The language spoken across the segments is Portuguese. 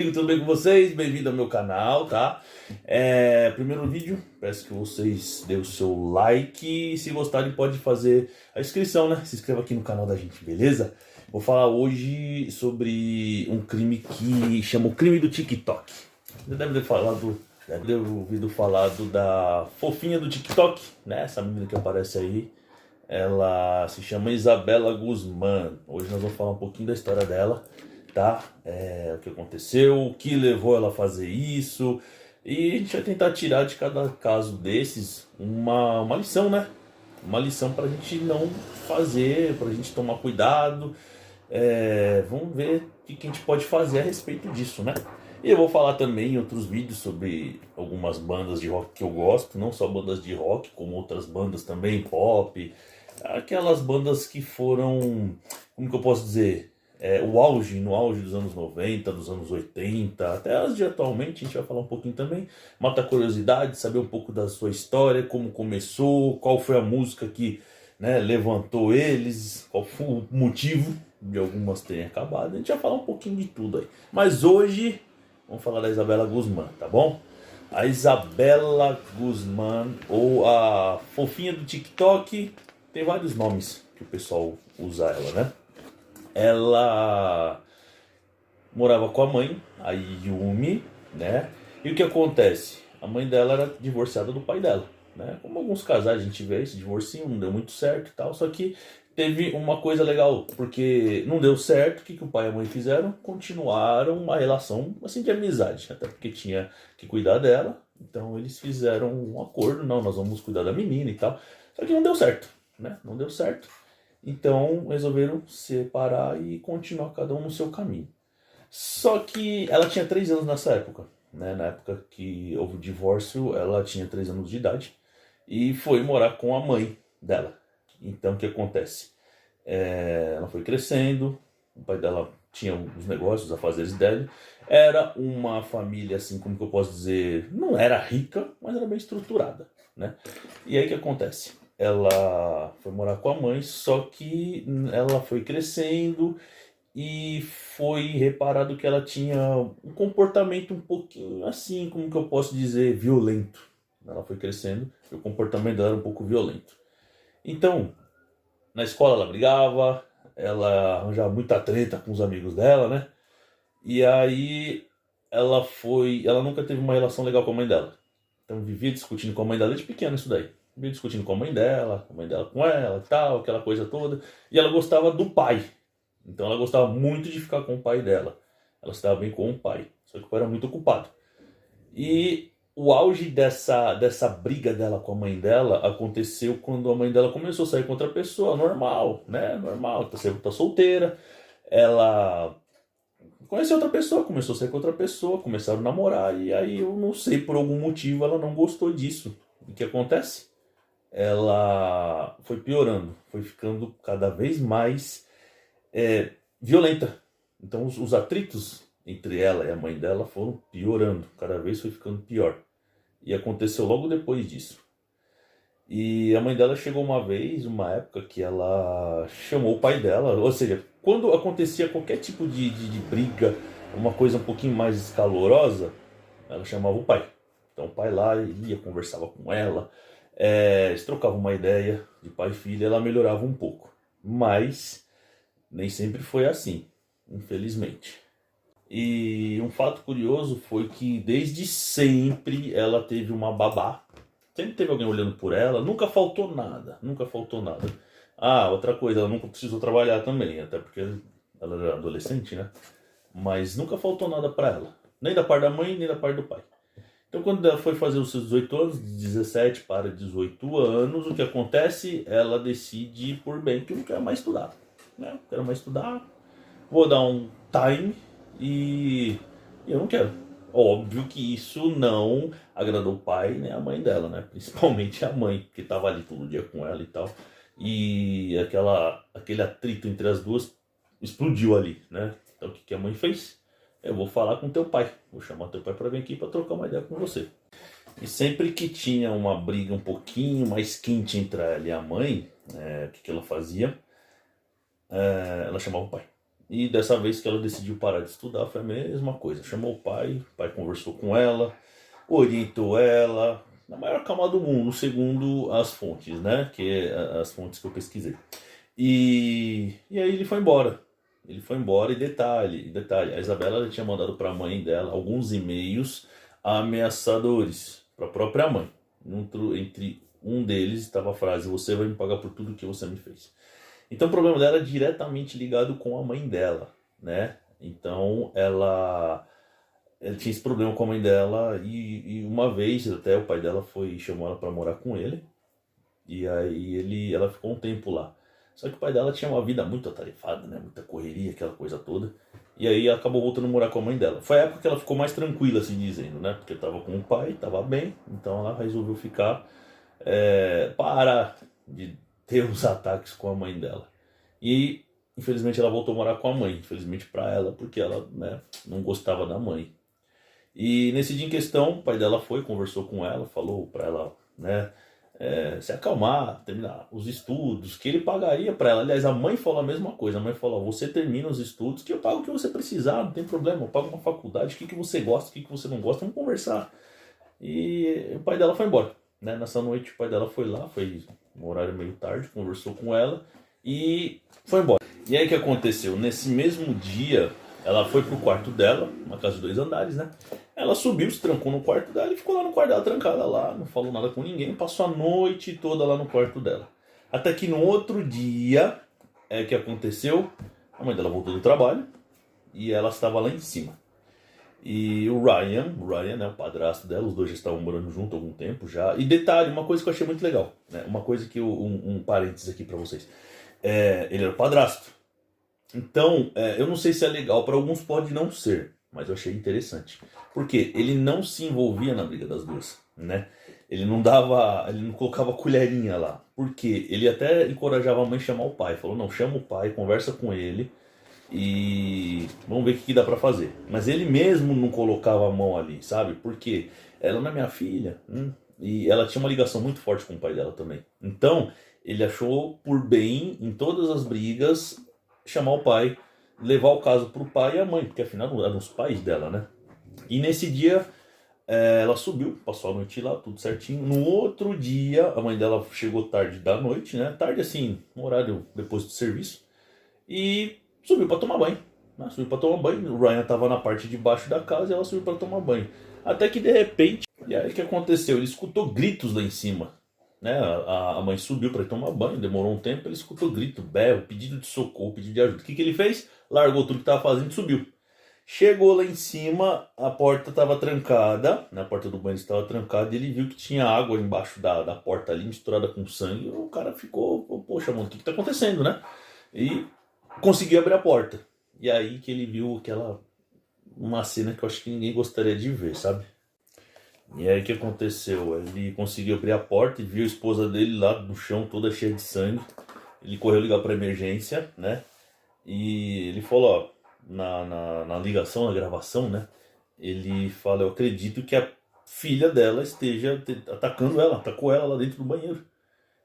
Tudo bem com vocês? Bem-vindo ao meu canal, tá? Primeiro vídeo, peço que vocês dêem o seu like e se gostarem pode fazer a inscrição, né? Se inscreva aqui no canal da gente, beleza? Vou falar hoje sobre um crime que chama o crime do TikTok. Você deve ter ouvido falar da fofinha do TikTok, né? Essa menina que aparece aí, ela se chama Isabela Guzmán. Hoje nós vamos falar um pouquinho da história dela, tá? O que aconteceu, o que levou ela a fazer isso. E a gente vai tentar tirar de cada caso desses uma lição, né? Uma lição pra gente não fazer, pra gente tomar cuidado. Vamos ver o que a gente pode fazer a respeito disso, né? E eu vou falar também em outros vídeos sobre algumas bandas de rock que eu gosto, não só bandas de rock, como outras bandas também, pop. Aquelas bandas que foram, como que eu posso dizer, no auge dos anos 90, dos anos 80, até as de atualmente, a gente vai falar um pouquinho também, mata a curiosidade, saber um pouco da sua história, como começou, qual foi a música que, né, levantou eles, qual foi o motivo de algumas terem acabado. A gente vai falar um pouquinho de tudo aí. Mas hoje, vamos falar da Isabela Guzmán, tá bom? A Isabela Guzmán, ou a fofinha do TikTok, tem vários nomes que o pessoal usa ela, né? Ela morava com a mãe, a Yumi, né? E o que acontece? A mãe dela era divorciada do pai dela, né? Como alguns casais a gente vê, esse divorcinho não deu muito certo e tal, só que teve uma coisa legal, porque não deu certo, o que o pai e a mãe fizeram? Continuaram uma relação assim de amizade, até porque tinha que cuidar dela, então eles fizeram um acordo, não, nós vamos cuidar da menina e tal, só que não deu certo, né? Não deu certo. Então resolveram separar e continuar cada um no seu caminho. Só que ela tinha 3 anos nessa época, né? Na época que houve o divórcio, ela tinha 3 anos de idade e foi morar com a mãe dela. Então o que acontece? Ela foi crescendo, o pai dela tinha os negócios, os afazeres dele. Era uma família, assim, como que eu posso dizer, não era rica, mas era bem estruturada, né? E aí o que acontece? Ela foi morar com a mãe, só que ela foi crescendo e foi reparado que ela tinha um comportamento um pouquinho assim, como que eu posso dizer, violento. Ela foi crescendo e o comportamento dela era um pouco violento. Então, na escola ela brigava, ela arranjava muita treta com os amigos dela, né? E aí ela nunca teve uma relação legal com a mãe dela. Então vivia discutindo com a mãe dela desde pequena isso daí. Vivia discutindo com a mãe dela com ela e tal, aquela coisa toda. E ela gostava do pai. Então ela gostava muito de ficar com o pai dela. Ela se dava bem com o pai. Só que o pai era muito ocupado. E o auge dessa briga dela com a mãe dela aconteceu quando a mãe dela começou a sair com outra pessoa, normal, né? Normal, tá solteira. Ela conheceu outra pessoa, começou a sair com outra pessoa, começaram a namorar. E aí eu não sei, por algum motivo ela não gostou disso. O que acontece? Ela foi piorando, foi ficando cada vez mais violenta. Então os atritos entre ela e a mãe dela foram piorando, cada vez foi ficando pior. E aconteceu logo depois disso. E a mãe dela chegou uma época que ela chamou o pai dela, ou seja, quando acontecia qualquer tipo de briga, uma coisa um pouquinho mais escalorosa, ela chamava o pai. Então o pai lá ia, conversava com ela, eles trocavam uma ideia de pai e filha, ela melhorava um pouco. Mas nem sempre foi assim, infelizmente. E um fato curioso foi que desde sempre ela teve uma babá. Sempre teve alguém olhando por ela, nunca faltou nada, nunca faltou nada. Ah, outra coisa, ela nunca precisou trabalhar também, até porque ela era adolescente, né? Mas nunca faltou nada pra ela, nem da parte da mãe, nem da parte do pai. Então quando ela foi fazer os seus 18 anos, de 17 para 18 anos, o que acontece? Ela decide por bem que não quer mais estudar, né? Não quero mais estudar, vou dar um time e eu não quero. Óbvio que isso não agradou o pai nem a mãe dela, né? Principalmente a mãe, que estava ali todo dia com ela e tal. E aquele atrito entre as duas explodiu ali, né? Então o que a mãe fez? Eu vou falar com teu pai, vou chamar teu pai para vir aqui para trocar uma ideia com você. E sempre que tinha uma briga um pouquinho mais quente entre ela e a mãe, o que ela fazia? Ela chamava o pai. E dessa vez que ela decidiu parar de estudar, foi a mesma coisa. Chamou o pai conversou com ela, orientou ela, na maior calma do mundo, segundo as fontes, né? Que é as fontes que eu pesquisei. E aí ele foi embora. Ele foi embora e detalhe, a Isabela já tinha mandado para a mãe dela alguns e-mails ameaçadores para a própria mãe. Entre um deles estava a frase: "Você vai me pagar por tudo que você me fez". Então o problema dela é diretamente ligado com a mãe dela, né? Então ela tinha esse problema com a mãe dela e uma vez até o pai dela chamou ela para morar com ele e aí ela ficou um tempo lá. Só que o pai dela tinha uma vida muito atarefada, né? Muita correria, aquela coisa toda. E aí ela acabou voltando a morar com a mãe dela. Foi a época que ela ficou mais tranquila, assim dizendo, né? Porque tava com o pai, tava bem, então ela resolveu ficar, parar de ter os ataques com a mãe dela. E infelizmente ela voltou a morar com a mãe, infelizmente para ela, porque ela, né, não gostava da mãe. E nesse dia em questão, o pai dela conversou com ela, falou para ela, né, se acalmar, terminar os estudos, que ele pagaria para ela. Aliás, a mãe falou a mesma coisa. A mãe falou: "Você termina os estudos, que eu pago o que você precisar, não tem problema. Eu pago uma faculdade, o que você gosta, o que você não gosta, vamos conversar". E o pai dela foi embora, né? Nessa noite, o pai dela foi lá, foi um horário meio tarde, conversou com ela e foi embora. E aí o que aconteceu? Nesse mesmo dia, ela foi pro quarto dela, uma casa de 2 andares, né? Ela subiu, se trancou no quarto dela e ficou lá no quarto dela, trancada lá, não falou nada com ninguém, passou a noite toda lá no quarto dela. Até que no outro dia, que aconteceu, a mãe dela voltou do trabalho e ela estava lá em cima. E o Ryan, né, o padrasto dela, os dois já estavam morando junto há algum tempo já. E detalhe, uma coisa que eu achei muito legal, né? Uma coisa que um parênteses aqui pra vocês. Ele era o padrasto. Então, eu não sei se é legal, para alguns pode não ser, mas eu achei interessante. Porque ele não se envolvia na briga das duas, né? Ele não colocava colherinha lá. Porque ele até encorajava a mãe a chamar o pai. Falou: "Não, chama o pai, conversa com ele e vamos ver o que dá pra fazer". Mas ele mesmo não colocava a mão ali, sabe? Porque ela não é minha filha, e ela tinha uma ligação muito forte com o pai dela também. Então, ele achou por bem, em todas as brigas, chamar o pai, levar o caso pro pai e a mãe, porque afinal eram os pais dela, né? E nesse dia, ela subiu, passou a noite lá, tudo certinho. No outro dia, a mãe dela chegou tarde da noite, né? Tarde assim, no horário depois do serviço. E subiu para tomar banho. Né? Subiu para tomar banho. O Ryan estava na parte de baixo da casa e ela subiu para tomar banho. Até que de repente, e aí o que aconteceu? Ele escutou gritos lá em cima. Né? A mãe subiu para tomar banho, demorou um tempo, ele escutou grito, berro, pedido de socorro, pedido de ajuda. O que ele fez? Largou tudo que estava fazendo e subiu. Chegou lá em cima, a porta estava trancada, né? A porta do banho estava trancada, e ele viu que tinha água embaixo da porta ali, misturada com sangue. O cara ficou: "Poxa, mano, o que está acontecendo, né?" E conseguiu abrir a porta. E aí que ele viu uma cena que eu acho que ninguém gostaria de ver, sabe? E aí o que aconteceu? Ele conseguiu abrir a porta e viu a esposa dele lá no chão, toda cheia de sangue. Ele correu ligar para emergência, né? E ele falou, ó, na ligação, na gravação, né? Ele fala: "Eu acredito que a filha dela esteja atacando ela, atacou ela lá dentro do banheiro".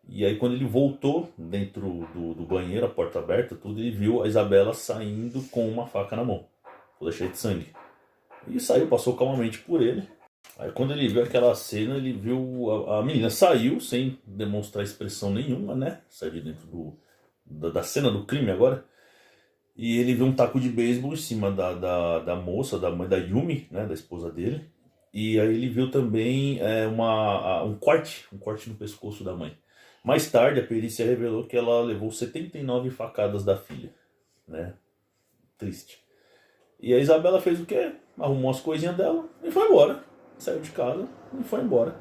E aí quando ele voltou dentro do banheiro, a porta aberta, tudo, ele viu a Isabela saindo com uma faca na mão, toda cheia de sangue. E saiu, passou calmamente por ele. Aí quando ele viu aquela cena, ele viu a menina saiu sem demonstrar expressão nenhuma, né? Saiu de dentro da cena do crime agora. E ele viu um taco de beisebol em cima da moça, da mãe da Yumi, né? Da esposa dele. E aí ele viu também um corte no pescoço da mãe. Mais tarde, a perícia revelou que ela levou 79 facadas da filha, né? Triste. E a Isabela fez o quê? Arrumou as coisinhas dela e foi embora. Saiu de casa e foi embora.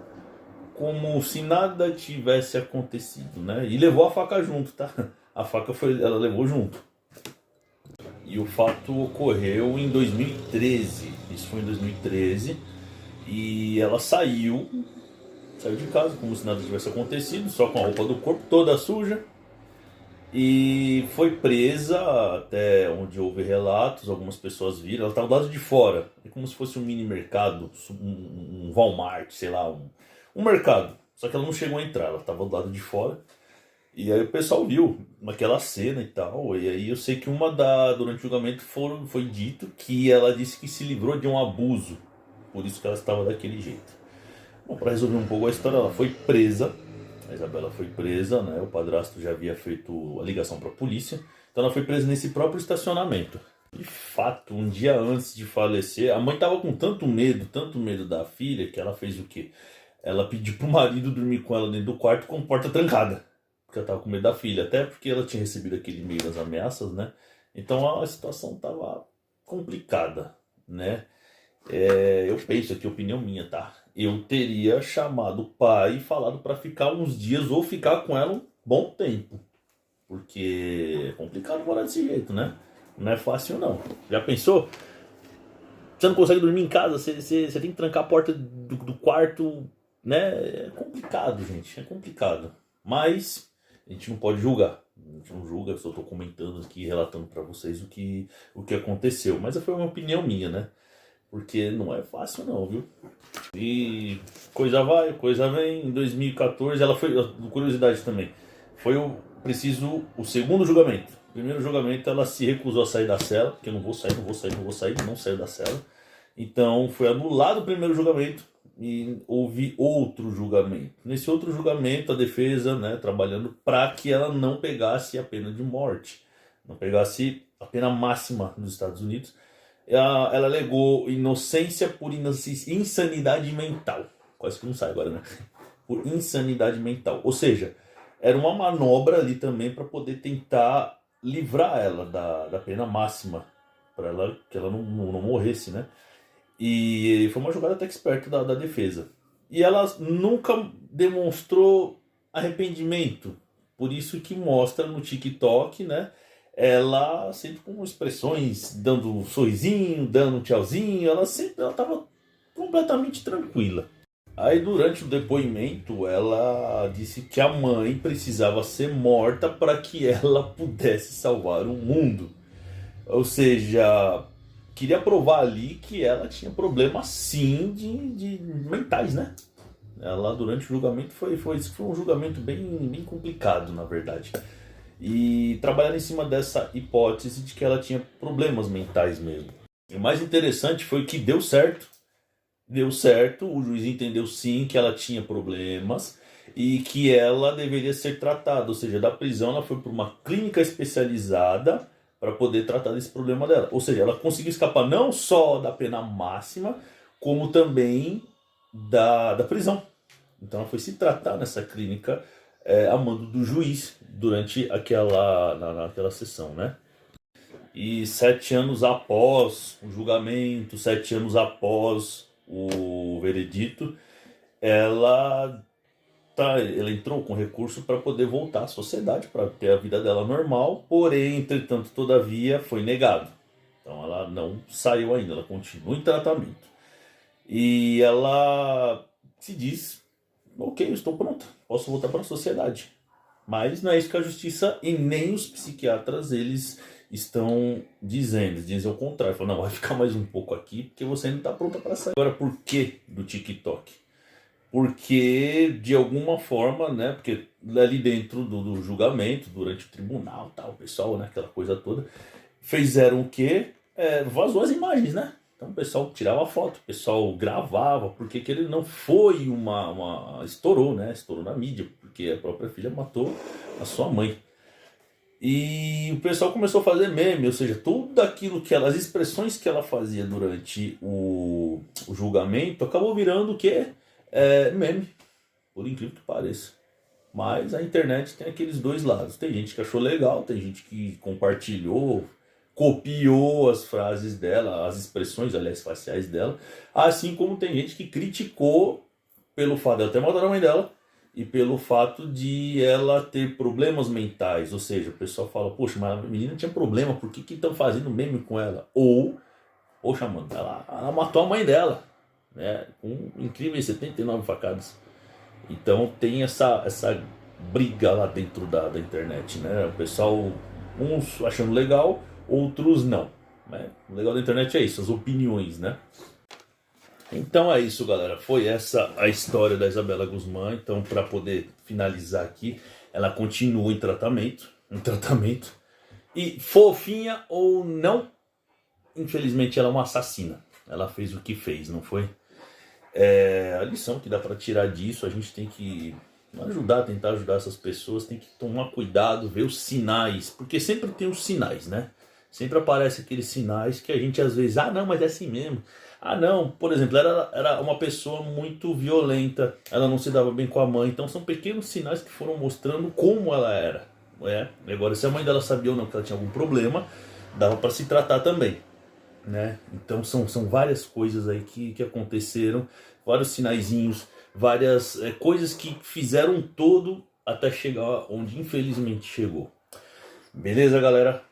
Como se nada tivesse acontecido, né? E levou a faca junto, tá? A faca ela levou junto. E o fato ocorreu em 2013. Isso foi em 2013. E ela saiu de casa como se nada tivesse acontecido, só com a roupa do corpo toda suja. E foi presa até onde houve relatos, algumas pessoas viram. Ela estava do lado de fora, é como se fosse um mini mercado, Walmart, sei lá, um mercado. Só que ela não chegou a entrar, ela estava do lado de fora. E aí o pessoal viu naquela cena e tal. E aí eu sei que durante o julgamento foi dito que ela disse que se livrou de um abuso. Por isso que ela estava daquele jeito. Bom, para resolver um pouco a história, ela foi presa. A Isabela foi presa, né? O padrasto já havia feito a ligação para a polícia. Então ela foi presa nesse próprio estacionamento. De fato, um dia antes de falecer, a mãe estava com tanto medo da filha, que ela fez o quê? Ela pediu pro marido dormir com ela dentro do quarto com a porta trancada. Porque ela estava com medo da filha. Até porque ela tinha recebido aquele e-mail das ameaças, né? Então a situação estava complicada, né? Eu penso aqui, opinião minha, tá? Eu teria chamado o pai e falado para ficar uns dias ou ficar com ela um bom tempo. Porque é complicado morar desse jeito, né? Não é fácil não. Já pensou? Você não consegue dormir em casa, você tem que trancar a porta do quarto, né? É complicado, gente, é complicado. Mas a gente não pode julgar. A gente não julga, eu só estou comentando aqui, relatando para vocês o que aconteceu. Mas foi uma opinião minha, né? Porque não é fácil não, viu? E coisa vai, coisa vem. Em 2014, ela foi, curiosidade também, foi o segundo julgamento. O primeiro julgamento ela se recusou a sair da cela, porque eu não vou sair, não vou sair, não vou sair, não saiu da cela. Então foi anulado o primeiro julgamento e houve outro julgamento. Nesse outro julgamento a defesa, né, trabalhando para que ela não pegasse a pena de morte, não pegasse a pena máxima nos Estados Unidos. Ela alegou inocência por insanidade mental. Quase que não sai agora, né? Por insanidade mental. Ou seja, era uma manobra ali também para poder tentar livrar ela da pena máxima. Para ela, que ela não morresse, né? E foi uma jogada até esperta da defesa. E ela nunca demonstrou arrependimento. Por isso que mostra no TikTok, né? Ela sempre com expressões, dando um sorrisinho, dando um tchauzinho, ela estava completamente tranquila. Aí durante o depoimento ela disse que a mãe precisava ser morta para que ela pudesse salvar o mundo. Ou seja, queria provar ali que ela tinha problemas sim de mentais, né? Ela durante o julgamento foi um julgamento bem complicado, na verdade. E trabalhar em cima dessa hipótese de que ela tinha problemas mentais mesmo. E o mais interessante foi que deu certo. Deu certo, o juiz entendeu sim que ela tinha problemas e que ela deveria ser tratada. Ou seja, da prisão ela foi para uma clínica especializada para poder tratar desse problema dela. Ou seja, ela conseguiu escapar não só da pena máxima, como também da prisão. Então ela foi se tratar nessa clínica a mando do juiz durante naquela sessão, né? E 7 anos após o julgamento, 7 anos após o veredito, ela entrou com recurso para poder voltar à sociedade, para ter a vida dela normal, porém, entretanto, todavia, foi negado. Então ela não saiu ainda, ela continua em tratamento. E ela se diz, ok, eu estou pronta, posso voltar para a sociedade. Mas não é isso que a justiça e nem os psiquiatras eles estão dizendo. Eles dizem o contrário. Falam, não, vai ficar mais um pouco aqui porque você não está pronta para sair. Agora, por que do TikTok? Porque, de alguma forma, né? Porque ali dentro do julgamento, durante o tribunal, tal, o pessoal, né? Aquela coisa toda, fizeram o quê? Vazou as imagens, né? Então o pessoal tirava foto, o pessoal gravava, porque que ele não foi estourou, né? Estourou na mídia, porque a própria filha matou a sua mãe. E o pessoal começou a fazer meme, ou seja, tudo aquilo as expressões que ela fazia durante o julgamento acabou virando o quê? Meme, por incrível que pareça. Mas a internet tem aqueles dois lados. Tem gente que achou legal, tem gente que compartilhou, copiou as frases dela, as expressões, aliás, faciais dela. Assim como tem gente que criticou pelo fato dela ter matado a mãe dela e pelo fato de ela ter problemas mentais. Ou seja, o pessoal fala, poxa, mas a menina tinha problema, por que estão fazendo meme com ela? Ou, poxa, mano, ela matou a mãe dela, né, com incríveis 79 facadas. Então tem essa briga lá dentro da internet, né? O pessoal, uns achando legal, outros não, né? O legal da internet é isso, as opiniões, né? Então é isso, galera. Foi essa a história da Isabela Guzmán. Então, para poder finalizar aqui, ela continua em tratamento. E fofinha ou não, infelizmente ela é uma assassina. Ela fez o que fez, não foi? A lição que dá para tirar disso, a gente tem que tentar ajudar essas pessoas, tem que tomar cuidado, ver os sinais, porque sempre tem os sinais, né? Sempre aparecem aqueles sinais que a gente às vezes, não, mas é assim mesmo. Não, por exemplo, ela era uma pessoa muito violenta, ela não se dava bem com a mãe, então são pequenos sinais que foram mostrando como ela era. Agora, se a mãe dela sabia ou não que ela tinha algum problema, dava para se tratar também, né? Então são várias coisas aí que aconteceram, vários sinaizinhos, várias coisas que fizeram todo até chegar onde infelizmente chegou. Beleza, galera?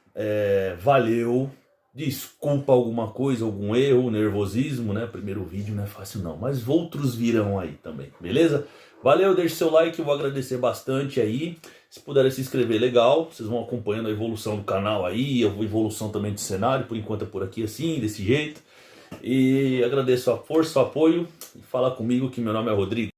Valeu. Desculpa alguma coisa, algum erro, nervosismo, né? Primeiro vídeo não é fácil não, mas outros virão aí também, beleza? Valeu, deixe seu like, eu vou agradecer bastante aí. Se puderem se inscrever, legal. Vocês vão acompanhando a evolução do canal aí, a evolução também do cenário, por enquanto é por aqui assim, desse jeito. E agradeço a força, o apoio. E fala comigo que meu nome é Rodrigo.